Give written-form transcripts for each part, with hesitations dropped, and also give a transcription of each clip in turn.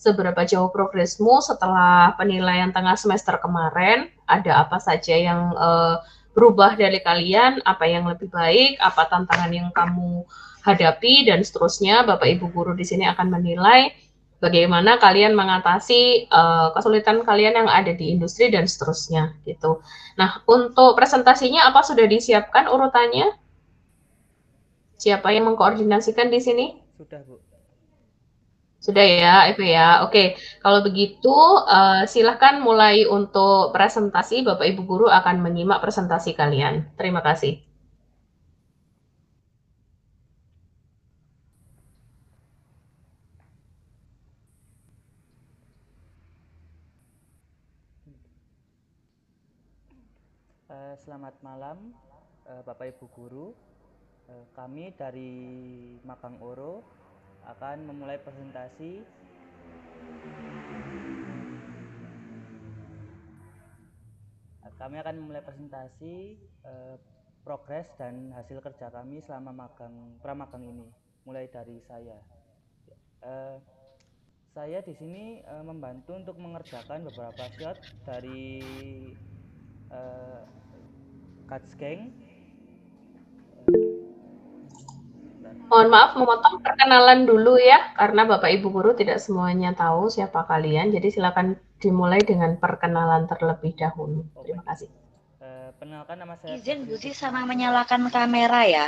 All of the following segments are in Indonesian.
seberapa jauh progresmu setelah penilaian tengah semester kemarin, ada apa saja yang berubah dari kalian, apa yang lebih baik, apa tantangan yang kamu hadapi, dan seterusnya. Bapak Ibu guru di sini akan menilai bagaimana kalian mengatasi kesulitan kalian yang ada di industri dan seterusnya gitu. Nah, untuk presentasinya apa sudah disiapkan urutannya? Siapa yang mengkoordinasikan di sini? Sudah, Bu. Sudah ya, Eva ya. Oke, kalau begitu silahkan mulai untuk presentasi. Bapak Ibu guru akan menyimak presentasi kalian. Terima kasih. Selamat malam, Bapak Ibu guru. Kami dari Makang Oro akan memulai presentasi. Kami akan memulai presentasi progres dan hasil kerja kami selama pramagang ini. Mulai dari saya. Saya di sini membantu untuk mengerjakan beberapa shot dari Cuts Gang. Mohon maaf memotong perkenalan dulu ya, karena Bapak Ibu guru tidak semuanya tahu siapa kalian. Jadi silakan dimulai dengan perkenalan terlebih dahulu. Terima kasih. Perkenalkan, nama saya Izin Budi sama menyalakan kamera ya.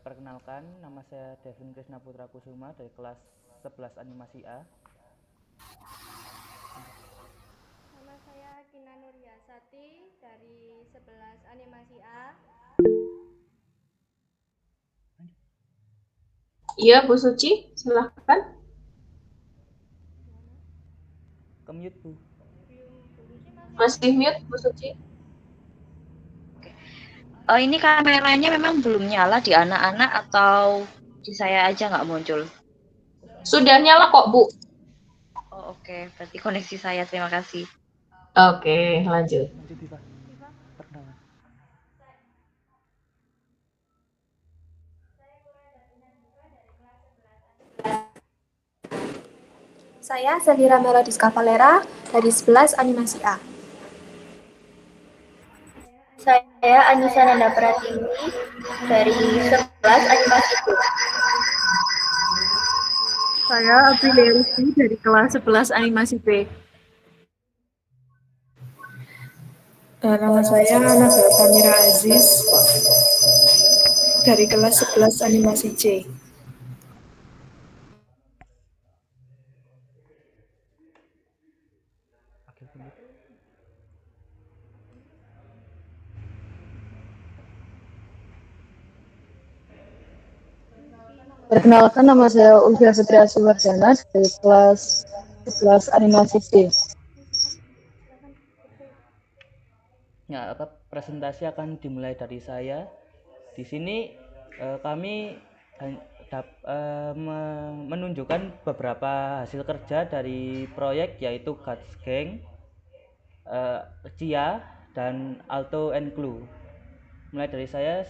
Perkenalkan, nama saya Devin Krisna Putra Kusuma dari kelas 11 animasi A. Nama saya Kina Nuryasati dari 11 animasi A. Iya, Bu Suci, silahkan. Ke-mute, Bu. Masih mute, Bu Suci. Oh, ini kameranya memang belum nyala di anak-anak atau di saya aja nggak muncul? Sudah nyala kok, Bu. Oh, oke. Berarti koneksi saya. Terima kasih. Oke, lanjut. Lanjut, Diva. Perkenalan. Saya Selira Melodis Cavalera dari 11 animasi A. Saya Anissa Nanda Pratiwi dari 11 animasi B. Saya Aprilia Rizky dari kelas 11 animasi B. Nama saya Nabila Samira Aziz dari kelas 11 animasi C. Perkenalkan, nama saya Ulfia Fitria Suwardana dari kelas 11 animasi C. Ya, presentasi akan dimulai dari saya. Di sini kami menunjukkan beberapa hasil kerja dari proyek, yaitu Cuts Gang, Cia, dan Alto and Clue. Mulai dari saya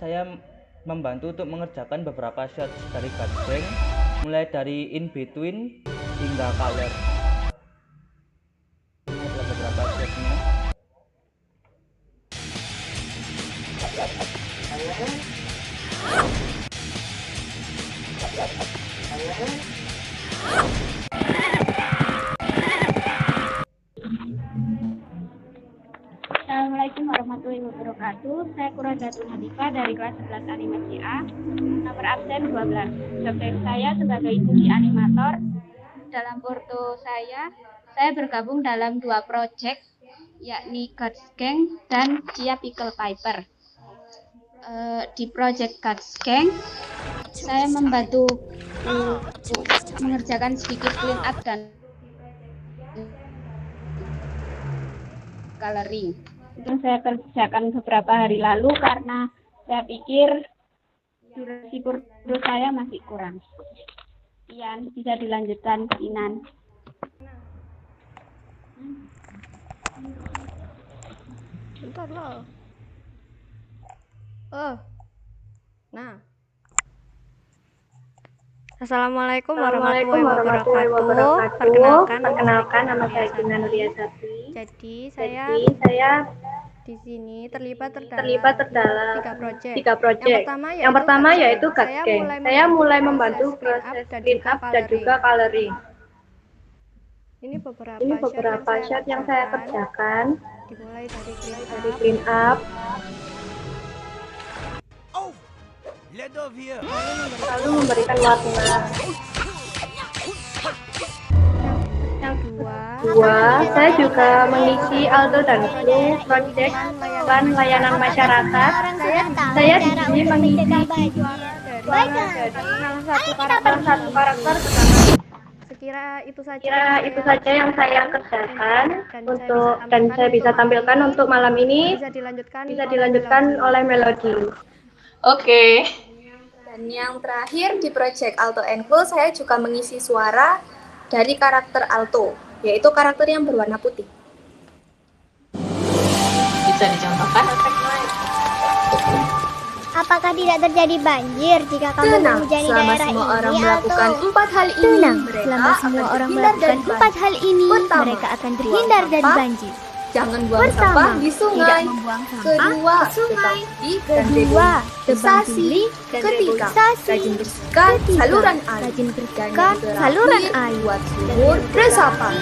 membantu untuk mengerjakan beberapa shot dari Cuts Gang, mulai dari In Between hingga Color. Ini adalah beberapa shotnya. Assalamualaikum warahmatullahi wabarakatuh. Saya Kuradatu Hadifa dari kelas 11 animasi A, nomor absen 12. Job desk saya sebagai studi animator. Dalam porto saya bergabung dalam 2 proyek, yakni Cuts Gang dan Cia Pickle Piper. Di proyek Cuts Gang, saya membantu mengerjakan sedikit clean up dan coloring. Itu saya kerjakan beberapa hari lalu karena saya pikir durasi porto saya masih kurang. Sekian, bisa dilanjutkan Inan. Bentar loh. Oh. Nah. Assalamualaikum Assalamualaikum warahmatullahi warahmatullahi wabarakatuh. wabarakatuh. Perkenalkan, Nama nama saya saya Gina Gina Nuria Nuriasati. Sapri. Jadi Jadi saya saya di sini terlibat terlibat terdalam terdalam tiga proyek. 3 Yang proyek. pertama Yang yaitu pertama GATSKENG. yaitu Saya GATSKENG. mulai Saya membantu mulai proses membantu clean up proses dan clean juga up dan juga coloring. coloring. Ini Ini beberapa shot yang beberapa saya shot yang saya kerjakan. kerjakan Dimulai dari clean dari up, clean up, lalu memberikan warna. yang kedua, Dua, saya juga mengisi Alto dan Flu project iklan layanan masyarakat. Saya di sini mengisi suara dari salah satu salah satu karakter sekira itu saja Kira itu saja yang saya kerjakan dan saya bisa tampilkan untuk malam ini bisa dilanjutkan oleh Melody. Oke. Dan yang terakhir di project Alto and Cool, saya juga mengisi suara dari karakter Alto, yaitu karakter yang berwarna putih. Bisa dicontohkan? Apakah tidak terjadi banjir jika kamu Tenang, menghujani selama daerah semua ini, orang melakukan Alto? 4 hal ini, Tenang, mereka selama semua akan orang terhindar melakukan dari 4 hal ini, Pertama, mereka akan terhindar buang dari sampah. banjir. Jangan buang Pertama, sampah di tidak sungai. membuang sampah Kedua, ke sungai. tebang pilih dan Kedua, tebang reboisasi. pilih dan Ketiga, reboisasi. rajin bersihkan Ketiga, saluran air. rajin Dan bersihkan yang terakhir, saluran air. buat Dan sumur yang resapan.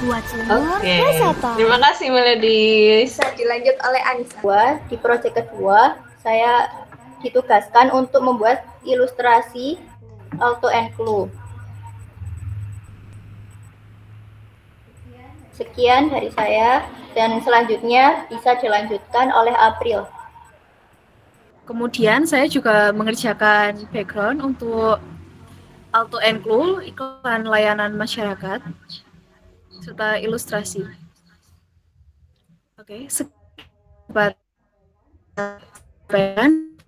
Buat sumur Oke. resapan. Terima kasih Melody. Bisa dilanjut oleh Anissa. Di proyek kedua, saya ditugaskan untuk membuat ilustrasi Alto and Clue. Sekian dari saya dan selanjutnya bisa dilanjutkan oleh April. Kemudian saya juga mengerjakan background untuk Alto and Clue, iklan layanan masyarakat, serta ilustrasi. Oke,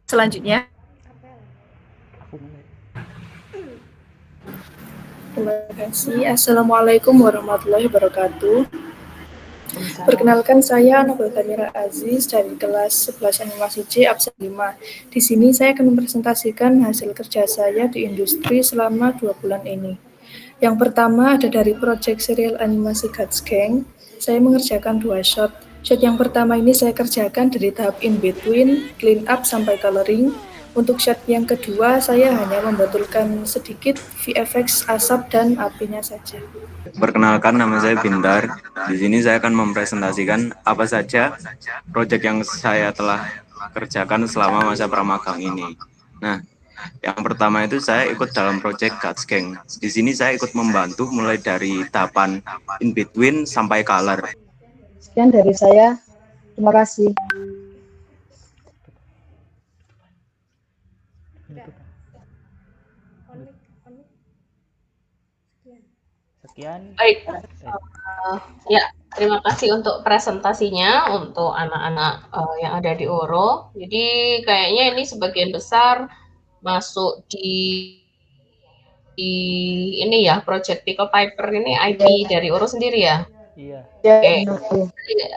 selanjutnya. Terima kasih. Assalamualaikum warahmatullahi wabarakatuh. Perkenalkan saya Nabila Tamira Aziz dari kelas 11 animasi C absen 5. Di sini saya akan mempresentasikan hasil kerja saya di industri selama 2 bulan ini. Yang pertama ada dari proyek serial animasi GATSKENG. Saya mengerjakan 2 shot. Shot yang pertama ini saya kerjakan dari tahap in between, clean up sampai coloring. Untuk shot yang kedua saya hanya membetulkan sedikit VFX asap dan apinya saja. Perkenalkan, nama saya Bindar. Di sini saya akan mempresentasikan apa saja proyek yang saya telah kerjakan selama masa pramagang ini. Nah, yang pertama itu saya ikut dalam proyek GATSKENG. Di sini saya ikut membantu mulai dari tahapan in between sampai color. Sekian dari saya. Terima kasih. Sekian. Baik. Ya, terima kasih untuk presentasinya untuk anak-anak yang ada di Oro. Jadi kayaknya ini sebagian besar masuk di ini ya, Project Pickle Piper ini IP dari Oro sendiri ya? Iya. Oke.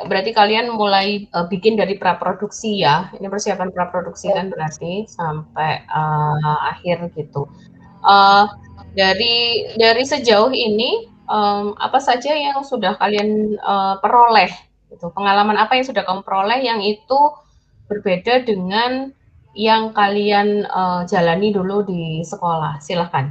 Berarti kalian mulai bikin dari praproduksi ya. Ini persiapan praproduksi kan berarti sampai akhir gitu. Dari sejauh ini apa saja yang sudah kalian peroleh? Gitu. Pengalaman apa yang sudah kamu peroleh yang itu berbeda dengan yang kalian jalani dulu di sekolah? Silahkan.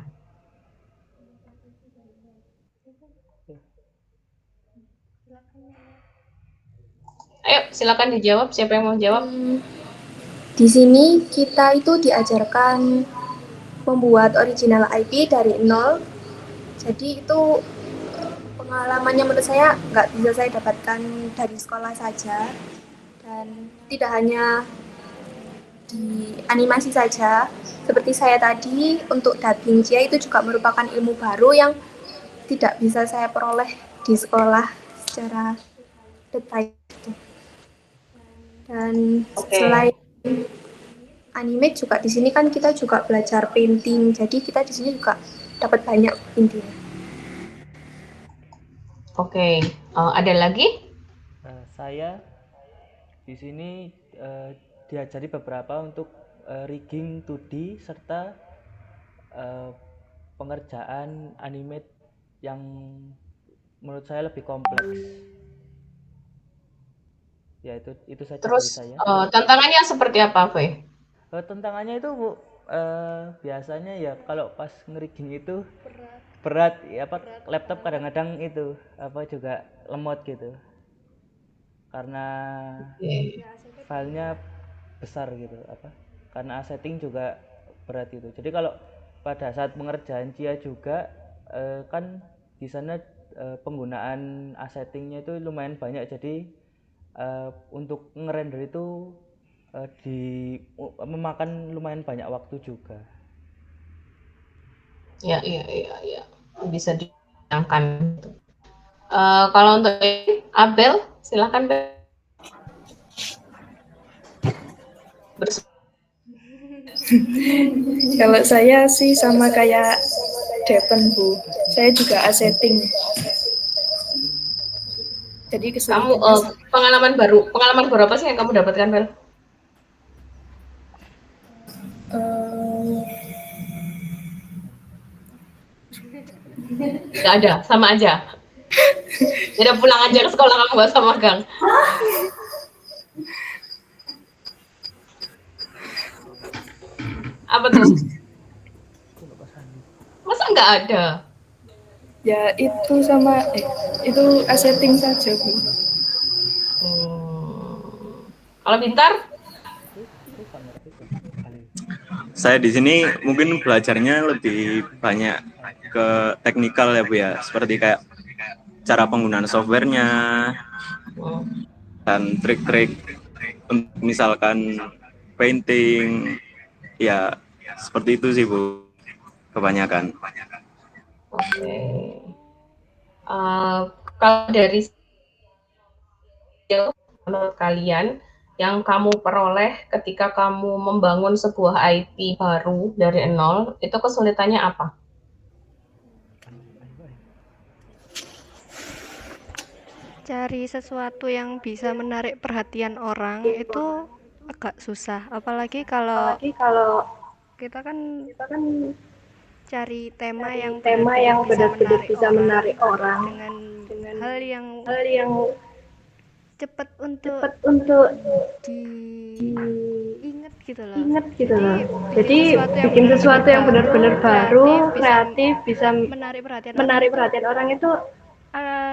Ayo, silakan dijawab. Siapa yang mau jawab? Di sini kita itu diajarkan membuat original IP dari nol. Jadi itu pengalamannya menurut saya nggak bisa saya dapatkan dari sekolah saja. Dan tidak hanya di animasi saja. Seperti saya tadi, untuk dubbing Cia itu juga merupakan ilmu baru yang tidak bisa saya peroleh di sekolah secara detail. Dan selain anime juga di sini kan kita juga belajar painting, jadi kita di sini juga dapat banyak intinya. Oke, ada lagi? Saya di sini diajari beberapa untuk rigging 2D serta pengerjaan animate yang menurut saya lebih kompleks. Ya itu saja dari Terus saya. tantangannya seperti apa, Fe? Tantangannya itu biasanya ya kalau pas ngerigging itu berat ya, laptop kadang-kadang itu juga lemot gitu karena filenya besar gitu karena setting juga berat itu. Jadi kalau pada saat pengerjaan Cia juga kan di sana penggunaan settingnya itu lumayan banyak, jadi untuk ngerender itu memakan lumayan banyak waktu juga. Ya, bisa dibayangkan. Kalau untuk Abel, silakan. Kalau saya sih sama kayak Depen, Bu. Saya juga setting. Jadi kamu pengalaman baru apa sih yang kamu dapatkan, Bel? Nggak ada, sama aja. Udah pulang aja ke sekolah, kamu nggak usah magang. Apa tuh? Masa nggak ada? Ya itu sama itu setting saja, Bu. Kalau Bintar? Saya di sini mungkin belajarnya lebih banyak ke teknikal ya, Bu ya. Seperti kayak cara penggunaan softwarenya dan trik-trik untuk misalkan painting. Ya, seperti itu sih, Bu. Kebanyakan. Oke. Kalau dari menurut kalian yang kamu peroleh ketika kamu membangun sebuah IP baru dari nol, itu kesulitannya apa? Cari sesuatu yang bisa menarik perhatian orang itu agak susah, apalagi kalau kita kan cari tema yang benar-benar bisa menarik orang dengan hal yang cepat untuk diingat gitu loh. Jadi bikin sesuatu yang benar-benar baru, kreatif, bisa menarik perhatian orang itu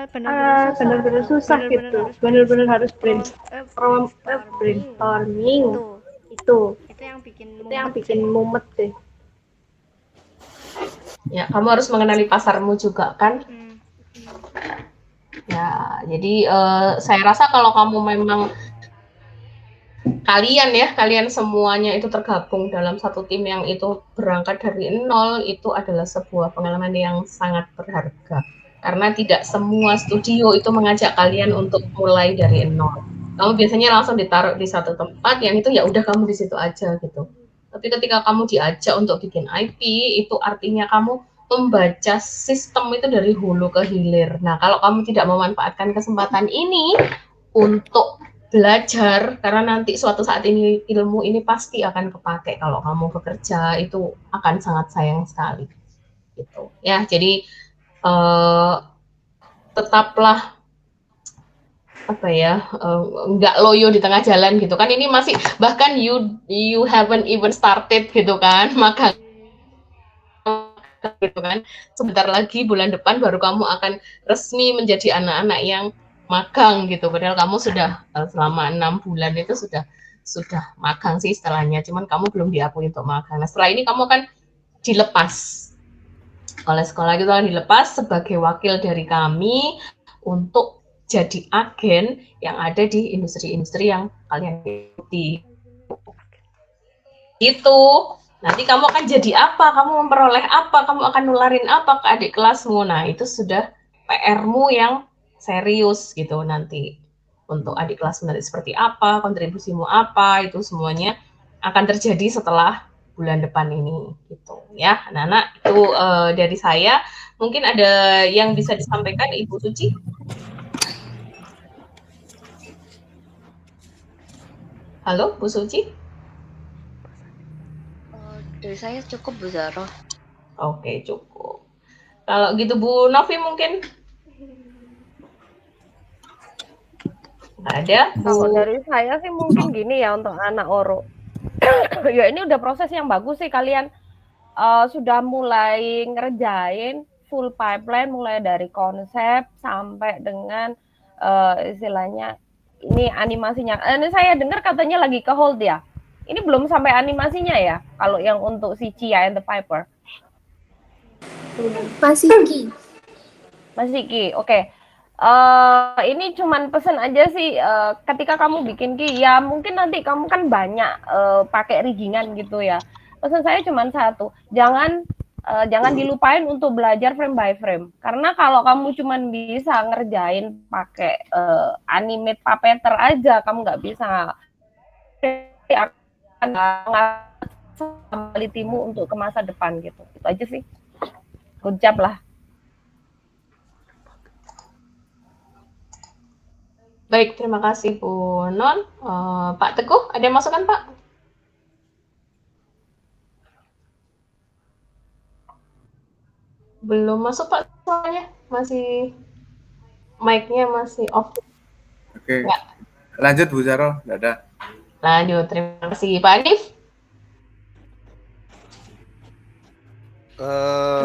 benar-benar susah gitu. Benar-benar harus brainstorming. Itu yang bikin mumet sih. Ya, kamu harus mengenali pasarmu juga kan? Ya, jadi saya rasa kalau kamu memang kalian semuanya itu tergabung dalam satu tim yang itu berangkat dari nol, itu adalah sebuah pengalaman yang sangat berharga. Karena tidak semua studio itu mengajak kalian untuk mulai dari nol. Kamu biasanya langsung ditaruh di satu tempat yang itu ya udah kamu di situ aja gitu. Tapi ketika kamu diajak untuk bikin IP, itu artinya kamu membaca sistem itu dari hulu ke hilir. Nah, kalau kamu tidak memanfaatkan kesempatan ini untuk belajar, karena nanti suatu saat ini ilmu ini pasti akan kepake kalau kamu bekerja, itu akan sangat sayang sekali. Gitu. Ya, jadi tetaplah nggak loyo di tengah jalan gitu kan. Ini masih bahkan you haven't even started gitu kan, maka gitu kan, sebentar lagi bulan depan baru kamu akan resmi menjadi anak-anak yang magang gitu, padahal kamu sudah selama 6 bulan itu sudah magang sih istilahnya, cuman kamu belum diakui untuk magang. Nah, setelah ini kamu akan dilepas oleh sekolah gitu, kan dilepas sebagai wakil dari kami untuk jadi agen yang ada di industri-industri yang kalian ikuti. Itu nanti kamu akan jadi apa, kamu memperoleh apa, kamu akan nularin apa ke adik kelasmu. Nah, itu sudah PR-mu yang serius gitu nanti. Untuk adik kelasmu nanti seperti apa, kontribusimu apa, itu semuanya akan terjadi setelah bulan depan ini gitu ya. Anak-anak, itu dari saya. Mungkin ada yang bisa disampaikan Ibu Suci? Halo, Bu Suci? Dari saya cukup, Bu Zahroh. Oke, cukup. Kalau gitu Bu Novi mungkin? Nggak ada. Kalau dari saya sih mungkin gini ya untuk anak Oro. Ya ini udah proses yang bagus sih kalian sudah mulai ngerjain full pipeline mulai dari konsep sampai dengan istilahnya ini animasinya. Ini saya dengar katanya lagi ke hold ya. Ini belum sampai animasinya ya kalau yang untuk si Chia and the Piper. Masih Ki. Masih Ki. Oke. Ini cuman pesan aja sih ketika kamu bikin Ki ya mungkin nanti kamu kan banyak pakai riggingan gitu ya. Pesan saya cuma satu, jangan dilupain untuk belajar frame by frame. Karena kalau kamu cuma bisa ngerjain pakai animate puppeteer aja, kamu nggak bisa akan ability-mu untuk ke masa depan gitu. Itu aja sih. Good job lah. Baik, terima kasih Bu Non. Pak Teguh, ada masukan Pak? Belum masuk Pak, soalnya masih mic-nya masih off. Oke. Ya. Lanjut Bu Zaro, nggak ada. Lanjut, terima kasih Pak Anif.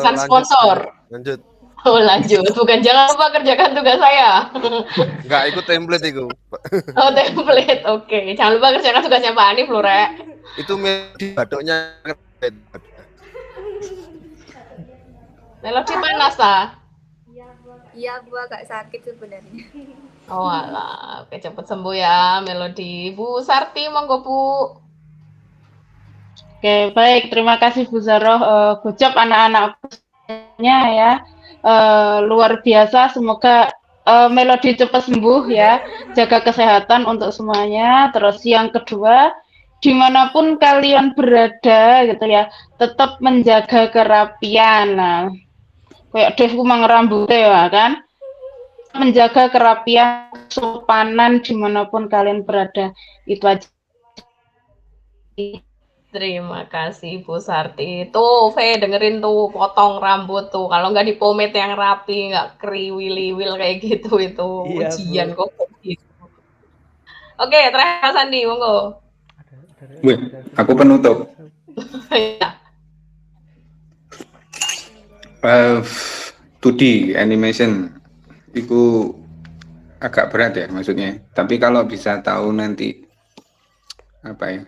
Pesan sponsor. Lanjut. Oh lanjut, bukan jangan lupa kerjakan tugas saya. Nggak ikut template itu. Oh template, oke. Jangan lupa kerjakan tugasnya Pak Anif loh, Rek. Itu batuknya. Melodi panas ta? Iya, Bu agak sakit sebenarnya. Oh alah, oke cepet sembuh ya Melodi. Bu Sarti, monggo Bu. Oke, baik. Terima kasih Bu Zaroh. Good job anak-anaknya ya. Luar biasa. Semoga Melodi cepat sembuh ya. Jaga kesehatan untuk semuanya. Terus yang kedua, dimanapun kalian berada gitu ya, tetap menjaga kerapian. Nah, kayak Dev kumang rambutnya ya kan, menjaga kerapian, kesopanan dimanapun kalian berada. Itu aja. Terima kasih Bu Sarti. Tuh, dengerin tuh, potong rambut tuh. Kalau nggak dipomade yang rapi, nggak kriwil-wiil kayak gitu, itu Iya, ujian Bu. kok gitu. Oke, terakhir Mas Andi, monggo. Wih, aku penutup. 2D animation itu agak berat ya maksudnya. Tapi kalau bisa tahu nanti apa ya,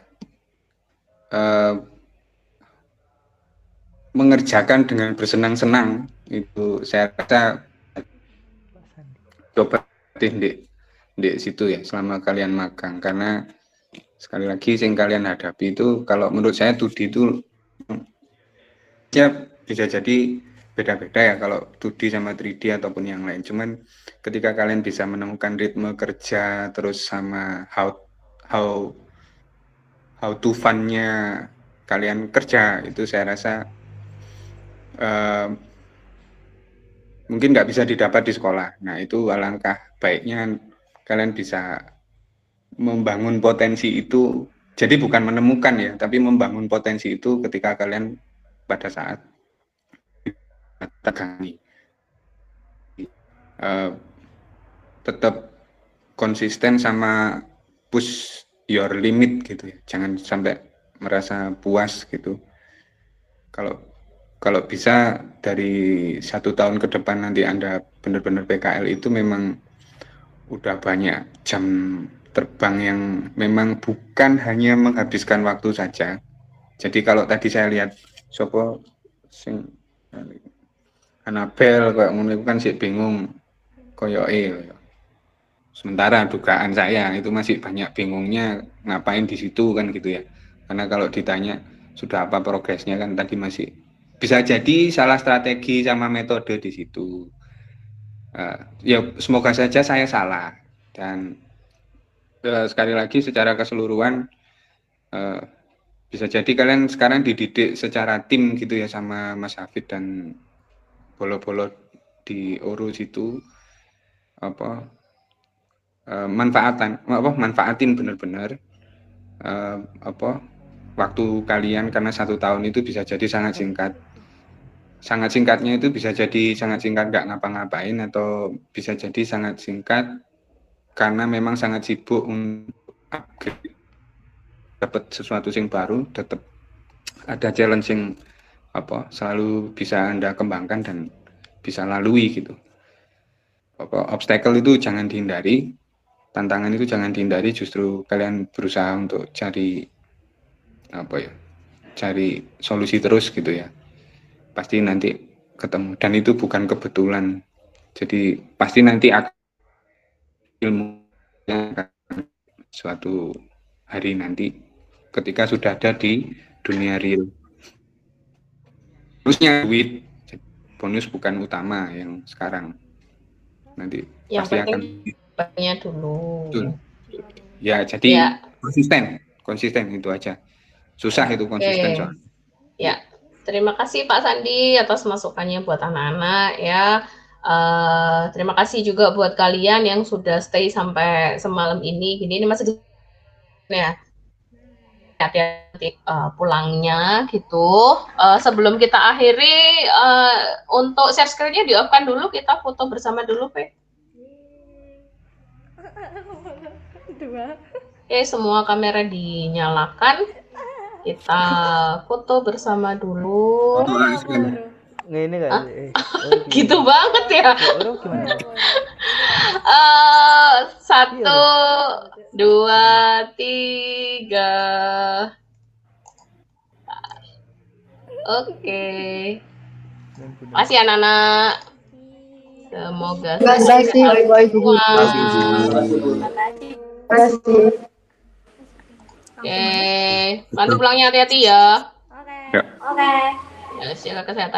mengerjakan dengan bersenang-senang itu saya rasa coba di situ ya selama kalian magang, karena sekali lagi yang kalian hadapi itu kalau menurut saya 2D itu ya bisa jadi beda-beda ya kalau 2D sama 3D ataupun yang lain. Cuman ketika kalian bisa menemukan ritme kerja terus sama how to fun-nya kalian kerja, itu saya rasa mungkin nggak bisa didapat di sekolah. Nah itu alangkah baiknya kalian bisa membangun potensi itu. Jadi bukan menemukan ya, tapi membangun potensi itu ketika kalian pada saat tegangi. Tetap konsisten sama push your limit gitu ya. Jangan sampai merasa puas gitu. Kalau bisa dari 1 tahun ke depan nanti Anda benar-benar PKL itu memang udah banyak jam terbang yang memang bukan hanya menghabiskan waktu saja. Jadi kalau tadi saya lihat sopo sing Anabel kayak ngono kan sih bingung koyoke. Sementara dugaan saya itu masih banyak bingungnya ngapain di situ kan gitu ya. Karena kalau ditanya sudah apa progresnya kan tadi masih bisa jadi salah strategi sama metode di situ. Ya semoga saja saya salah, dan sekali lagi secara keseluruhan bisa jadi kalian sekarang dididik secara tim gitu ya sama Mas Hafid dan bolo-bolo di Orus itu manfaatin benar-benar waktu kalian, karena 1 tahun itu bisa jadi sangat singkat. sangat singkatnya itu bisa jadi sangat singkat nggak ngapa-ngapain, atau bisa jadi sangat singkat karena memang sangat sibuk untuk upgrade, dapat sesuatu yang baru, tetap ada challenge yang selalu bisa Anda kembangkan dan bisa lalui gitu. Obstacle itu jangan dihindari, tantangan itu jangan dihindari, justru kalian berusaha untuk cari cari solusi terus gitu ya. Pasti nanti ketemu, dan itu bukan kebetulan. Jadi pasti nanti ilmunya akan suatu hari nanti ketika sudah ada di dunia real. Bonusnya duit, bonus bukan utama yang sekarang. Nanti Yang pasti penting akan banyak dulu. betul. Ya, jadi konsisten itu aja. Susah itu konsisten soalnya. Ya, terima kasih Pak Sandi atas masukannya buat anak-anak ya. Terima kasih juga buat kalian yang sudah stay sampai semalam ini. Ini masih ya. Hati-hati pulangnya gitu. Sebelum kita akhiri, untuk share screen-nya di-off-kan dulu, kita foto bersama dulu, Pe. Oke, semua kamera dinyalakan. Kita foto bersama dulu. Ini kan Gitu banget ya. 1, 2, 3. Oke. Makasih anak-anak. Semoga Terima kasih, Ibu. Terima kasih. Oke, nanti pulangnya hati-hati ya. Ya. Oke. Ya, jaga kesehatan.